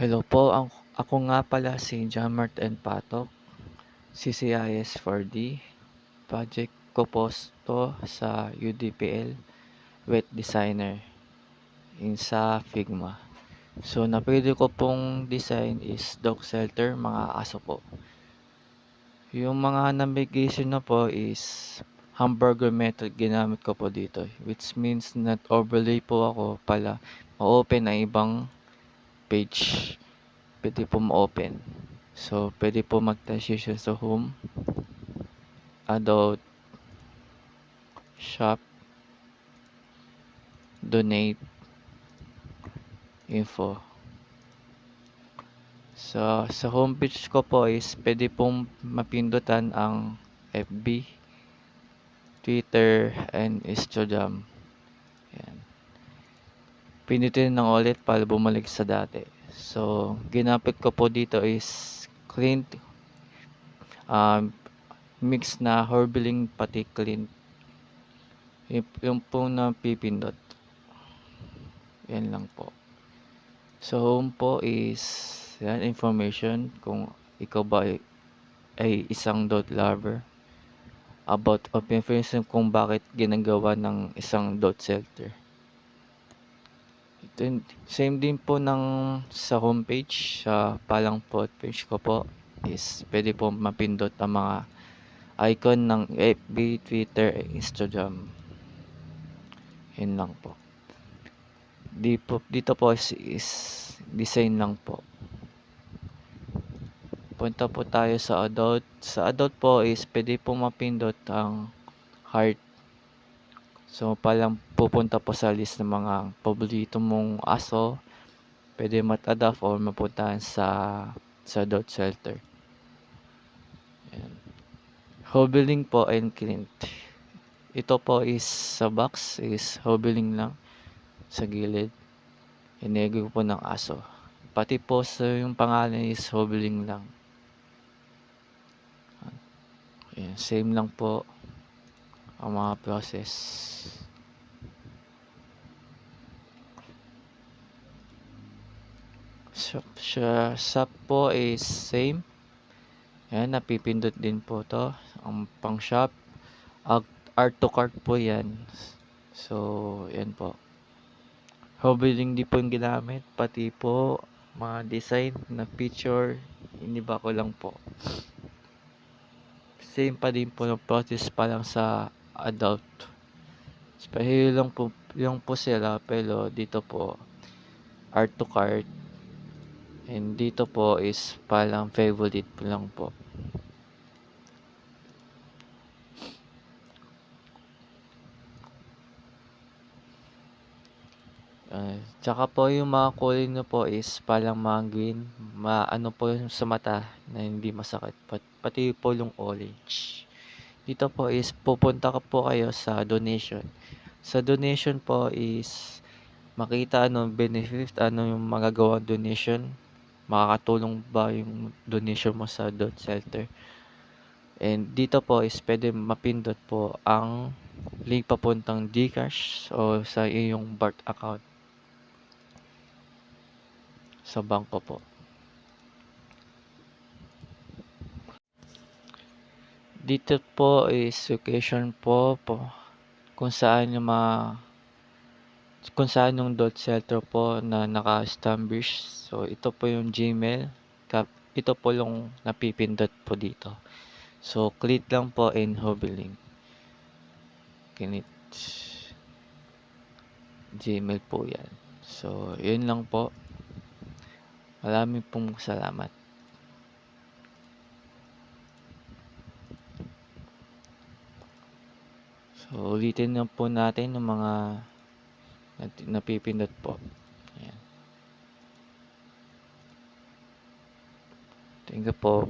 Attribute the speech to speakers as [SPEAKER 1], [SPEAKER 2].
[SPEAKER 1] Hello po, ako nga pala si Jamart and Patok, CCIS 4D. Project ko po to sa UDPL Wet Designer in sa Figma. So, napili ko pong design is dog shelter, mga aso po. Yung mga navigation na po is hamburger method ginamit ko po dito, which means not overlay po ako pala ma-open ang ibang page. Pwede po ma-open. So, pwede po mag-transition sa home, adult, shop, donate, info. So, sa homepage ko po is pwede pong mapindutan ang FB, Twitter, and Instagram. Yan. Pindutin lang ulit para bumalik sa dati. So, ginamit ko po dito is clean, um, mix na horbeling pati clean. Yung po na pipindot. Yan lang po. So, home po is yan, information kung ikaw ba ay isang dog lover. About of information kung bakit ginagawa ng isang dog shelter. Ito, same din po ng sa homepage, sa palang po page ko po is pwede po mapindot ang mga icon ng FB, Twitter, Instagram. Yun lang po. Dito po is design lang po. Punta po tayo sa adult. Sa adult po is pwede po mapindot ang heart. So, palang pupunta po sa list ng mga paborito mong aso. Pwede mat-adapt or mapuntahan sa adult shelter. Ayan. Hobbling po and clean. Ito po is sa box is hobbling lang sa gilid. Inego po ng aso. Pati po sa yung pangalan is hobbling lang. Ayan, same lang po ang mga process. Shop po is same. Ayan, napipindot din po to. Ang pang shop. Art to cart po yan. So, yan po. Hobbling din po yung ginamit. Pati po mga design na picture. Iniba ko lang po. Same pa din po ng process pa lang sa adult. Pahilo lang po sila, pero dito po art to cart, and dito po is palang favorite po lang po. Tsaka po yung mga kulay nyo po is palang mga green, ano po yung sa mata na hindi masakit, pati po yung orange. Dito po is pupunta ka po kayo sa donation. Sa donation po is makita anong benefit, ano yung magagawang donation, makakatulong ba yung donation mo sa dog shelter. And dito po is pwede mapindot po ang link papuntang Gcash o sa iyong BART account sa bangko po. Dito po is location po kung saan yung dog shelter po na naka-establish. So, ito po yung Gmail. Ito po yung napipindot po dito. So, click lang po in hobbling. Kinit. Gmail po yan. So, yun lang po. Maraming pong salamat. So, ulitin na po natin yung mga napipindot po. Ayan. Thank you po.